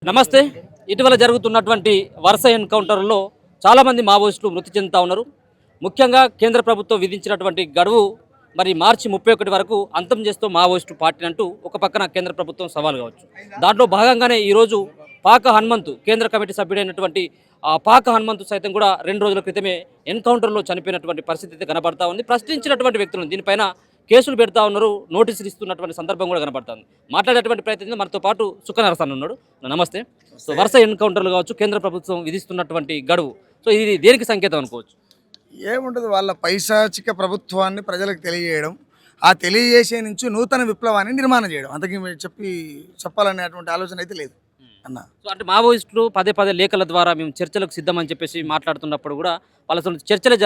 నమస్తే. ఇటీవల జరుగుతున్నటువంటి వరుస ఎన్కౌంటర్లో చాలామంది మావోయిస్టులు మృతి చెందుతా ఉన్నారు. ముఖ్యంగా కేంద్ర ప్రభుత్వం విధించినటువంటి గడువు మరి మార్చి 31 వరకు అంతం చేస్తూ మావోయిస్టు పార్టీ అంటూ ఒక పక్కన కేంద్ర ప్రభుత్వం సవాల్ కావచ్చు. దాంట్లో భాగంగానే ఈరోజు పాక హనుమంతు కేంద్ర కమిటీ సభ్యుడైనటువంటి పాక హనుమంతు సైతం కూడా 2 రోజుల క్రితమే ఎన్కౌంటర్లో చనిపోయినటువంటి పరిస్థితి అయితే కనబడతా ఉంది. ప్రశ్నించినటువంటి వ్యక్తులను దీనిపైన కేసులు పెడతా ఉన్నారు, నోటీసులు ఇస్తున్నటువంటి సందర్భం కూడా కనబడుతుంది. మాట్లాడేటువంటి ప్రయత్నం మనతో పాటు సుఖనరసన్ ఉన్నాడు. నమస్తే. సో వరుస ఎన్కౌంటర్లు కావచ్చు, కేంద్ర ప్రభుత్వం విధిస్తున్నటువంటి గడువు, సో ఇది దేనికి సంకేతం అనుకోవచ్చు? ఏముండదు, వాళ్ళ పైశాచిక ప్రభుత్వాన్ని ప్రజలకు తెలియజేయడం, ఆ తెలియజేసే నుంచి నూతన విప్లవాన్ని నిర్మాణం చేయడం, అంతకీ చెప్పాలనేటువంటి ఆలోచన అయితే లేదు అన్న. సో అంటే మావోయిస్టులు పదే పదే లేఖల ద్వారా మేము చర్చలకు సిద్ధమని చెప్పేసి మాట్లాడుతున్నప్పుడు కూడా వాళ్ళ అసలు చర్చలే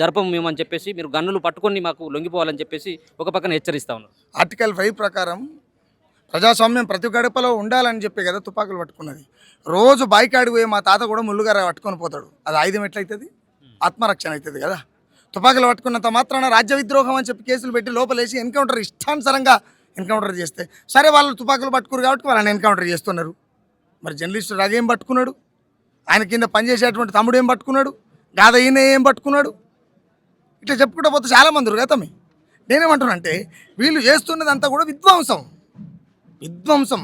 జరపము మేము అని చెప్పేసి, మీరు గన్నులు పట్టుకొని మాకు లొంగిపోవాలని చెప్పేసి ఒక పక్కన హెచ్చరిస్తా ఉన్నారు. ఆర్టికల్ 5 ప్రకారం ప్రజాస్వామ్యం ప్రతి గడపలో ఉండాలని చెప్పి కదా తుపాకులు పట్టుకున్నది. రోజు బాయికాడికి పోయి మా తాత కూడా ముళ్ళుగార పట్టుకొని పోతాడు. అది ఆయుధం ఎట్లయితుంది? ఆత్మరక్షణ అవుతుంది కదా. తుపాకులు పట్టుకున్నంత మాత్రాన రాజ్య విద్రోహం అని చెప్పి కేసులు పెట్టి లోపలేసి ఎన్కౌంటర్ ఇష్టానుసారంగా ఎన్కౌంటర్ చేస్తే సరే, వాళ్ళు తుపాకులు పట్టుకురు కాబట్టి వాళ్ళని ఎన్కౌంటర్ చేస్తున్నారు. మరి జర్నలిస్టు రాజేం పట్టుకున్నాడు, ఆయన కింద పనిచేసేటువంటి తమ్ముడు ఏం పట్టుకున్నాడు, గాథ ఈయన ఏం పట్టుకున్నాడు, ఇట్లా చెప్పుకుంటూ పోతే చాలామంది గతమే. నేనేమంటున్నానంటే వీళ్ళు చేస్తున్నదంతా కూడా విధ్వంసం.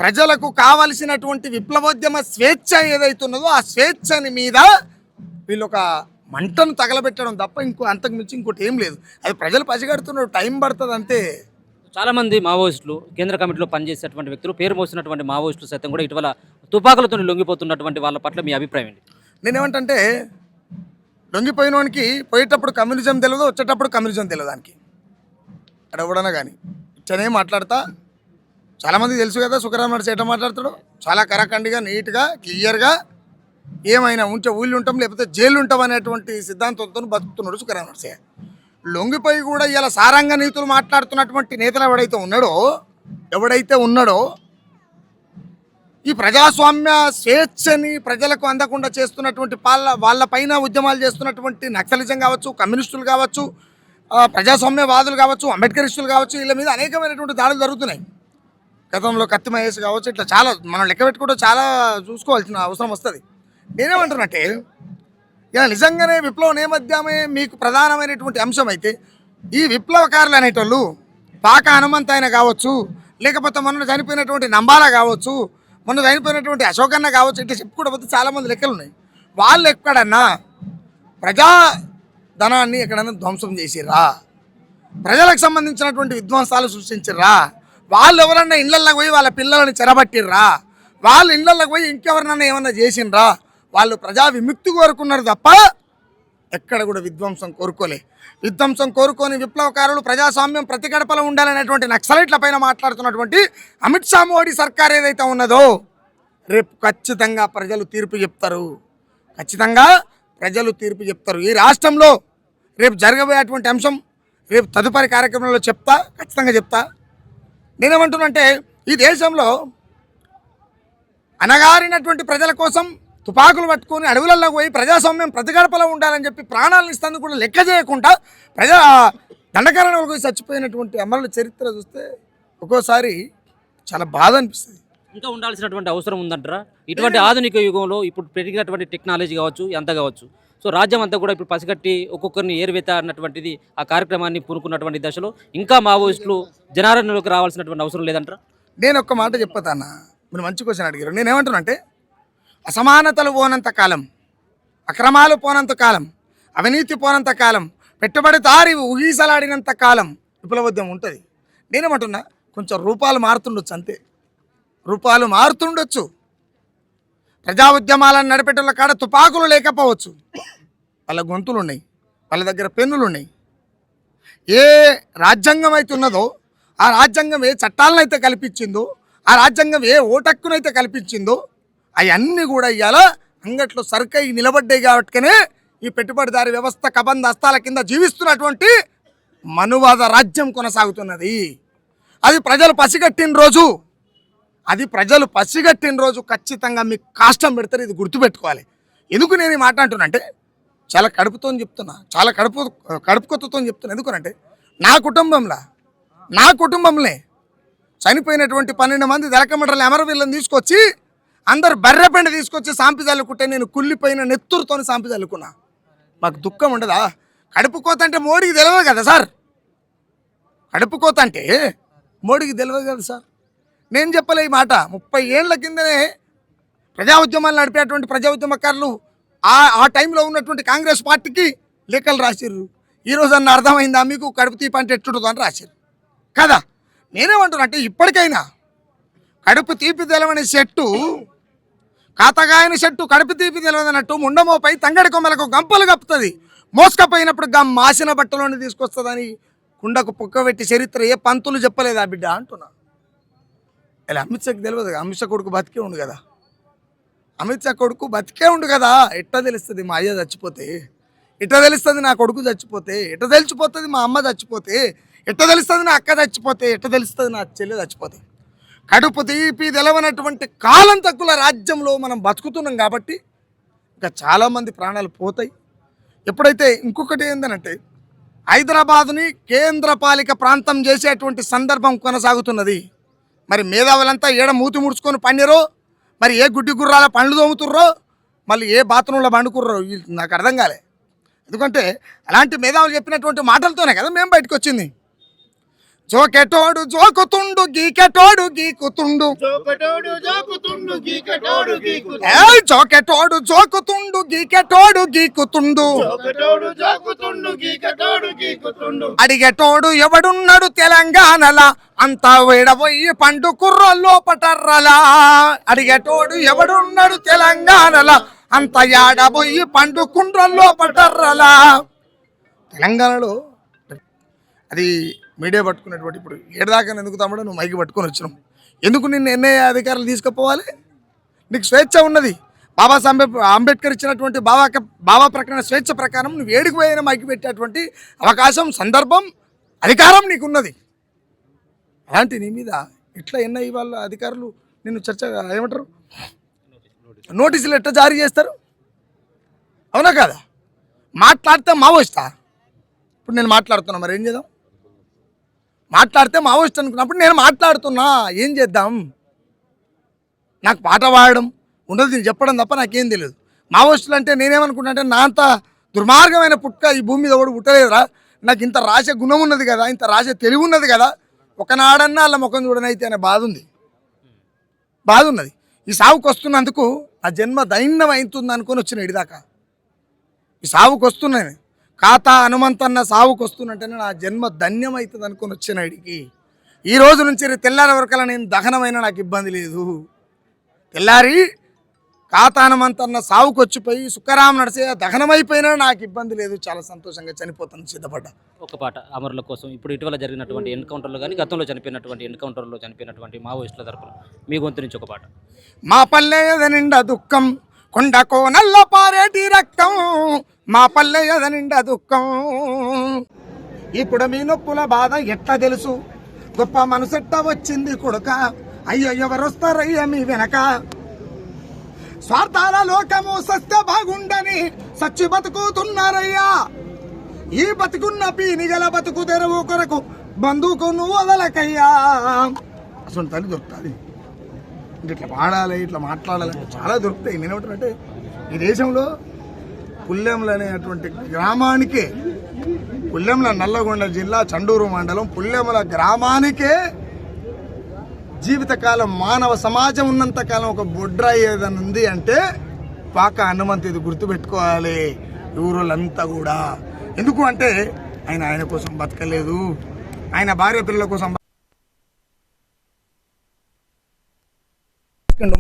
ప్రజలకు కావలసినటువంటి విప్లవోద్యమ స్వేచ్ఛ ఏదైతున్నదో ఆ స్వేచ్ఛని మీద వీళ్ళు ఒక మంటను తగలబెట్టడం తప్ప అంతకు మించి ఇంకోటి ఏం లేదు. అది ప్రజలు పసిగడుతున్నారు, టైం పడుతుంది అంతే. చాలామంది మావోయిస్టులు కేంద్ర కమిటీలో పనిచేసేటువంటి వ్యక్తులు, పేరు మోసినటువంటి మావోయిస్టులు సైతం కూడా ఇటీవల తుపాకులతో లొంగిపోతున్నటువంటి వాళ్ళ పట్ల మీ అభిప్రాయం ఏంటి? నేనేమంటే లొంగిపోయిన వానికి పోయేటప్పుడు కమ్యూనిజం తెలియదు, వచ్చేటప్పుడు కమ్యూనిజం తెలియదు. దానికి అక్కడ ఎవడన్నా కానీ ఇట్లనే మాట్లాడతా. చాలామంది తెలుసు కదా సుఖరాం నడిచి ఎట్లా మాట్లాడతాడు, చాలా కరకండిగా నీట్గా క్లియర్గా ఏమైనా ఉంటే ఊళ్ళు ఉంటాం లేకపోతే జైలు ఉంటాం అనేటువంటి సిద్ధాంతంతో బతుకుతున్నాడు సుఖరాం నడిచే. లొంగిపోయి కూడా ఇలా సారంగ నీతులు మాట్లాడుతున్నటువంటి నేతలు ఎవడైతే ఉన్నాడో ఈ ప్రజాస్వామ్య స్వేచ్ఛని ప్రజలకు అందకుండా చేస్తున్నటువంటి వాళ్ళపైన ఉద్యమాలు చేస్తున్నటువంటి నక్సలిజం కావచ్చు, కమ్యూనిస్టులు కావచ్చు, ప్రజాస్వామ్యవాదులు కావచ్చు, అంబేద్కరిస్టులు కావచ్చు, వీళ్ళ మీద అనేకమైనటువంటి దాడులు జరుగుతున్నాయి. గతంలో కత్తి మహేష్ కావచ్చు, ఇట్లా చాలా మనం లెక్క పెట్టుకుంటే చాలా చూసుకోవాల్సిన అవసరం వస్తుంది. నేనేమంటున్నట్టే ఇలా నిజంగానే విప్లవ నేపథ్యమే మీకు ప్రధానమైనటువంటి అంశం అయితే ఈ విప్లవకారులు అనేటోళ్ళు పాక హనుమంత్ ఆయన కావచ్చు, లేకపోతే మొన్న చనిపోయినటువంటి నంబాల కావచ్చు, మొన్న చనిపోయినటువంటి అశోకన్న కావచ్చు, ఇట్లా చెప్పుకోకపోతే చాలామంది లెక్కలు ఉన్నాయి. వాళ్ళు ఎక్కడన్నా ప్రజాధనాన్ని ఎక్కడన్నా ధ్వంసం చేసిర్రా, ప్రజలకు సంబంధించినటువంటి విధ్వంసాలు సృష్టించిర్రా, వాళ్ళు ఎవరన్నా ఇళ్లలోకి పోయి వాళ్ళ పిల్లలని చెరబట్టిర్రా, వాళ్ళు ఇళ్లలోకి పోయి ఇంకెవరినన్నా ఏమన్నా చేసిండ్రా, వాళ్ళు ప్రజా విముక్తి కోరుకున్నారు తప్ప ఎక్కడ కూడా విధ్వంసం కోరుకోలే. విధ్వంసం కోరుకొని విప్లవకారులు ప్రజాస్వామ్యం ప్రతి గడపలో ఉండాలనేటువంటి నక్సలైట్ల పైన మాట్లాడుతున్నటువంటి అమిత్ షా మోడీ సర్కార్ ఏదైతే ఉన్నదో రేపు ఖచ్చితంగా ప్రజలు తీర్పు చెప్తారు. ఈ రాష్ట్రంలో రేపు జరగబోయేటువంటి అంశం రేపు తదుపరి కార్యక్రమంలో ఖచ్చితంగా చెప్తా. నేనేమంటున్నంటే ఈ దేశంలో అణగారినటువంటి ప్రజల కోసం తుపాకులు పట్టుకొని అడవులలో పోయి ప్రజాస్వామ్యం ప్రతి గడపలో ఉండాలని చెప్పి ప్రాణాలను ఇస్తాను కూడా లెక్క చేయకుండా దండకారణాలకు పోయి చచ్చిపోయినటువంటి అమరుల చరిత్ర చూస్తే ఒక్కోసారి చాలా బాధ అనిపిస్తుంది. ఇంకా ఉండాల్సినటువంటి అవసరం ఉందంటారా? ఇటువంటి ఆధునిక యుగంలో ఇప్పుడు పెరిగినటువంటి టెక్నాలజీ కావచ్చు, ఎంత కావచ్చు, సో రాజ్యం అంతా కూడా ఇప్పుడు పసిగట్టి ఒక్కొక్కరిని ఏరువేత అన్నటువంటిది ఆ కార్యక్రమాన్ని పూనుకున్నటువంటి దశలో ఇంకా మావోయిస్టులు జనారణ్యంలోకి రావాల్సినటువంటి అవసరం లేదంటారా? నేను ఒక్క మాట చెప్పతానా, మీరు మంచి క్వశ్చన్ అడిగారు. నేనేమంటున్నానంటే అసమానతలు పోనంత కాలం, అక్రమాలు పోనంత కాలం, అవినీతి పోనంత కాలం, పెట్టుబడిదారి ఊగిసలాడినంత కాలం విప్లవోద్యమం ఉంటుంది. నేనేమంటున్నా కొంచెం రూపాలు మారుతుండొచ్చు. ప్రజా ఉద్యమాలను నడిపేటోళ్ళ కాడ తుపాకులు లేకపోవచ్చు, వాళ్ళ గొంతులు ఉన్నాయి, వాళ్ళ దగ్గర పెన్నులు ఉన్నాయి. ఏ రాజ్యాంగం అయితే ఉన్నదో ఆ రాజ్యాంగం ఏ చట్టాలను అయితే కల్పించిందో, ఆ రాజ్యాంగం ఏ ఓటక్కునైతే కల్పించిందో అవన్నీ కూడా ఇవాళ అంగట్లో సరుకై నిలబడ్డాయి. కాబట్టినే ఈ పెట్టుబడిదారి వ్యవస్థ కబంధ హస్తాల కింద జీవిస్తున్నటువంటి మనువాద రాజ్యం కొనసాగుతున్నది. అది ప్రజలు పసిగట్టిన రోజు ఖచ్చితంగా మీకు కాష్టం పెడతారు. ఇది గుర్తుపెట్టుకోవాలి. ఎందుకు నేను ఈ మాట అంటున్నానంటే చాలా కడుపుతో చెప్తున్నా, చాలా కడుపుకొత్తతో చెప్తున్నా. ఎందుకనంటే నా కుటుంబంలో చనిపోయినటువంటి 12 మంది దళకమండలి అమరవీరులను తీసుకొచ్చి అందరు బర్రెపెండ తీసుకొచ్చి సాంపి చల్లుకుంటే నేను కుళ్ళిపోయిన నెత్తురుతో సాంపి చల్లుకున్నా. మాకు దుఃఖం ఉండదా? కడుపు కోత అంటే మోడీకి తెలియదు కదా సార్. కడుపు కోత అంటే మోడీకి తెలియదు కదా సార్. నేను చెప్పలే ఈ మాట. 30 ఏళ్ల కిందనే ప్రజా ఉద్యమాలు నడిపేటువంటి ప్రజా ఉద్యమకారులు ఆ టైంలో ఉన్నటువంటి కాంగ్రెస్ పార్టీకి లేఖలు రాసిర్రు. ఈరోజు అన్న అర్థమైందా మీకు? కడుపు తీపి అంటే ఎట్టుంటుందో అని రాసిర్రు కదా. నేనేమంటున్నా అంటే ఇప్పటికైనా కడుపు తీపి తెలవని చెట్టు, కాతగాయని చెట్టు కడుపు తీపి తెలవదన్నట్టు ముండమోపై తంగడి కొమ్మలకు గంపలు కప్పుతుంది, మోసుకపోయినప్పుడు మాసిన బట్టలోని తీసుకొస్తుందని కుండకు పొక్కబెట్టి చరిత్ర ఏ పంతులు చెప్పలేదా బిడ్డ అంటున్నా. ఇలా అమిత్ షాకి తెలియదు కదా. అమిత్ షా కొడుకు బతికే ఉండు కదా. అమిత్ షా కొడుకు బతికే ఉండు కదా. ఎట్లా తెలుస్తుంది మా అయ్య చచ్చిపోతే? ఎట్లా తెలుస్తుంది నా కొడుకు చచ్చిపోతే? ఎట్లా తెలిసిపోతుంది మా అమ్మ చచ్చిపోతే? ఎట్లా తెలుస్తుంది నా అక్క చచ్చిపోతే? ఎట్లా తెలుస్తుంది నా చెల్లె చచ్చిపోతే? కడుపు తీపి తెలవనటువంటి కాలం తక్కువ రాజ్యంలో మనం బతుకుతున్నాం కాబట్టి ఇంకా చాలామంది ప్రాణాలు పోతాయి. ఎప్పుడైతే ఇంకొకటి ఏంటంటే హైదరాబాదుని కేంద్రపాలిక ప్రాంతం చేసేటువంటి సందర్భం కొనసాగుతున్నది. మరి మేధావులంతా ఏడ మూతి ముడుచుకొని పండిరో, మరి ఏ గుడ్డి గుర్రాల పండ్లు తోముతుర్రో, మళ్ళీ ఏ బాత్రూంలో పండుకుర్రో నాకు అర్థం కాలే. ఎందుకంటే అలాంటి మేధావులు చెప్పినటువంటి మాటలతోనే కదా మేము బయటకు వచ్చింది. జోకెటోడు జోకుతుండు, గీకెటోడు గీకుతుండు, జోకెటోడు జోకుతుండు, గీకుతుండు, అడిగేటోడు ఎవడున్నాడు తెలంగాణలా, అంతా వేడబోయి పండు కుర్రల్లో పటర్రలా. అడిగేటోడు ఎవడున్నాడు తెలంగాణలా, అంత ఏడబోయి పండు కుండ్రల్లో పటర్రలా. తెలంగాణలో అది మీడియా పట్టుకునేటువంటి ఇప్పుడు ఏడాదాకా ఎందుకు తమ్ముడు నువ్వు మైకి పట్టుకొని వచ్చినావు? ఎందుకు నిన్ను ఎన్ఐఏ అధికారులు తీసుకుపోవాలి? నీకు స్వేచ్ఛ ఉన్నది. బాబాసాహెబ్ అంబేద్కర్ ఇచ్చినటువంటి బాబా ప్రకటన స్వేచ్ఛ ప్రకారం నువ్వు ఏడికి పోయినా మైకి పెట్టేటువంటి అవకాశం, సందర్భం, అధికారం నీకున్నది. అలాంటి నీ మీద ఇట్లా ఎన్ఐఏ వాళ్ళ అధికారులు నిన్ను ఏమంటారు నోటీసులు ఎట్లా జారీ చేస్తారు? అవునా కాదా? మాట్లాడితే మావోయిస్తా. ఇప్పుడు నేను మాట్లాడుతున్నా, మరి ఏం చేద్దాం? మాట్లాడితే మావోయిస్ట్ అనుకున్నప్పుడు నేను మాట్లాడుతున్నా, ఏం చేద్దాం? నాకు పాట పాడడం ఉండదు, నేను చెప్పడం తప్ప నాకేం తెలియదు. మావోయిస్టులు అంటే నేనేమనుకుంటా అంటే నా అంత దుర్మార్గమైన పుట్క ఈ భూమి మీద ఒకటి పుట్టలేదురా. నాకు ఇంత రాసే గుణం ఉన్నది కదా, ఇంత రాసే తెలివి ఉన్నది కదా, ఒకనాడన్నా అలా ముఖం చూడనైతే అనే బాధ ఉన్నది. ఈ సావుకు వస్తున్నందుకు ఆ జన్మ దైన్యం అవుతుంది అనుకొని వచ్చిన ఇడిదాకా ఈ సావుకు వస్తున్నాను. ఖాతా హనుమంతన్న సావుకు వస్తున్నట్టేనే నా జన్మ ధన్యం అవుతుంది అనుకొని వచ్చిన ఇడికి ఈ రోజు నుంచి తెల్లారి వరకలా నేను దహనమైనా నాకు ఇబ్బంది లేదు. తెల్లారి ఖాతా హనుమంతన్న సావుకు వచ్చిపోయి సుఖరాం నడిచే దహనమైపోయినా నాకు ఇబ్బంది లేదు. చాలా సంతోషంగా చనిపోతాను సిద్ధపడ్డా. ఒక పాట అమరుల కోసం ఇప్పుడు ఇటీవల జరిగినటువంటి ఎన్కౌంటర్లో కానీ గతంలో చనిపోయినటువంటి ఎన్కౌంటర్లో చనిపోయినటువంటి మావోయిస్టుల తరపున మీ గొంతు నుంచి ఒక పాట. మా పల్లె నిండా దుఃఖం, కొండ కోనల్ల పారేటి రక్తం, మా పల్లె నిండా దుఃఖం. ఇప్పుడు మీ నొప్పుల బాధ ఎట్లా తెలుసు, గొప్ప మనసెట్ట వచ్చింది కొడుక, అయ్యో ఎవరొస్తారయ్య మీ వెనక. స్వార్థాల లోకము సస్తే బాగుండని సచ్చి బతుకుతున్నారయ్యా, ఈ బతుకున్న పీనిగల బతుకు తెరువు కొరకు బంధుకు నువ్వు వదలకయ్యా. అసలు తల్లి దొరుకుతుంది. ఇట్లా పాడాలి, ఇట్లా మాట్లాడాలంటే చాలా దొరుకుతాయి. నేనేమంటానంటే ఈ దేశంలో పుల్లెంల అనేటువంటి గ్రామానికే, పుల్లెంల నల్లగొండ జిల్లా చండూరు మండలం పుల్లెంల గ్రామానికే జీవితకాలం మానవ సమాజం ఉన్నంతకాలం ఒక బొడ్రా ఏదైనా ఉంది అంటే పాక హనుమంతు. ఇది గుర్తుపెట్టుకోవాలి ఊరోళ్ళంతా కూడా. ఎందుకు అంటే ఆయన కోసం బతకలేదు, ఆయన భార్య పిల్లల కోసం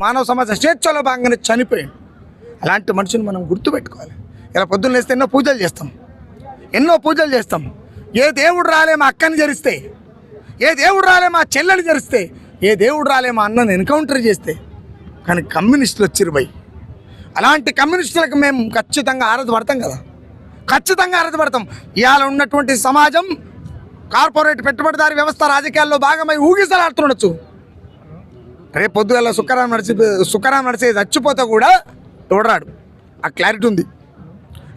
మానవ సమాజ స్వేచ్ఛలో భాగంగానే చనిపోయాడు. అలాంటి మనిషిని మనం గుర్తుపెట్టుకోవాలి. ఇలా పొద్దున్న లేస్తే ఎన్నో పూజలు చేస్తాం. ఏ దేవుడు రాలే మా అక్కని జరిస్తే, ఏ దేవుడు రాలే మా చెల్లెని జరిస్తే, ఏ దేవుడు రాలే మా అన్నని ఎన్కౌంటర్ చేస్తే, కానీ కమ్యూనిస్టులు వచ్చిరు భయ్. అలాంటి కమ్యూనిస్టులకు మేము ఖచ్చితంగా ఆరాధపడతాం కదా, ఖచ్చితంగా ఆరాధపడతాం. ఇవాళ ఉన్నటువంటి సమాజం కార్పొరేట్ పెట్టుబడిదారి వ్యవస్థ రాజకీయాల్లో భాగమై ఊగిసలాడుతుండొచ్చు. రేపు పొద్దుగల సుఖరాం నడిచే చచ్చిపోతే కూడా ఎవడరాడు, ఆ క్లారిటీ ఉంది.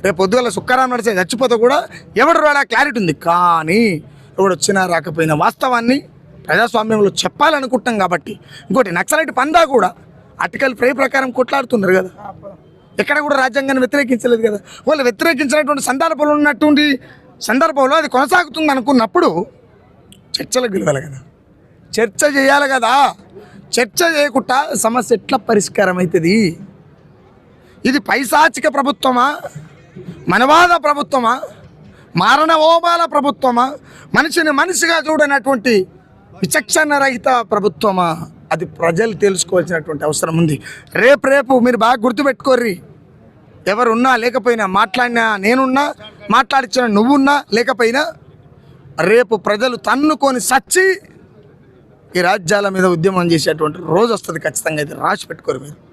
రేపు పొద్దుగల సుఖరాం నడిచే చచ్చిపోతే కూడా ఎవడు రాడు, ఆ క్లారిటీ ఉంది. కానీ ఎవడు వచ్చినా రాకపోయినా వాస్తవాన్ని ప్రజాస్వామ్యంలో చెప్పాలనుకుంటాం కాబట్టి. ఇంకోటి నక్సలైట్ పందా కూడా ఆర్టికల్ 5 ప్రకారం కొట్లాడుతున్నారు కదా, ఎక్కడ కూడా రాజ్యాంగాన్ని వ్యతిరేకించలేదు కదా. వాళ్ళు వ్యతిరేకించినటువంటి సందర్భంలో అది కొనసాగుతుంది అనుకున్నప్పుడు చర్చలకు పిలవాలి కదా, చర్చ చేయాలి కదా. చర్చ చేయకుండా సమస్య ఎట్లా పరిష్కారం అవుతుంది? ఇది పైశాచిక ప్రభుత్వమా, మనవాద ప్రభుత్వమా, మారణ హోమాల ప్రభుత్వమా, మనిషిని మనిషిగా చూడనటువంటి విచక్షణ రహిత ప్రభుత్వమా? అది ప్రజలు తెలుసుకోవాల్సినటువంటి అవసరం ఉంది. రేపు మీరు బాగా గుర్తుపెట్టుకోర్రి, ఎవరున్నా లేకపోయినా, మాట్లాడినా నేనున్నా, మాట్లాడించిన నువ్వున్నా లేకపోయినా, రేపు ప్రజలు తన్నుకొని సచ్చి ఈ రాజ్యాల మీద ఉద్యమం చేసేటువంటి రోజు వస్తుంది ఖచ్చితంగా. ఇది రాసి పెట్టుకోరు మీరు.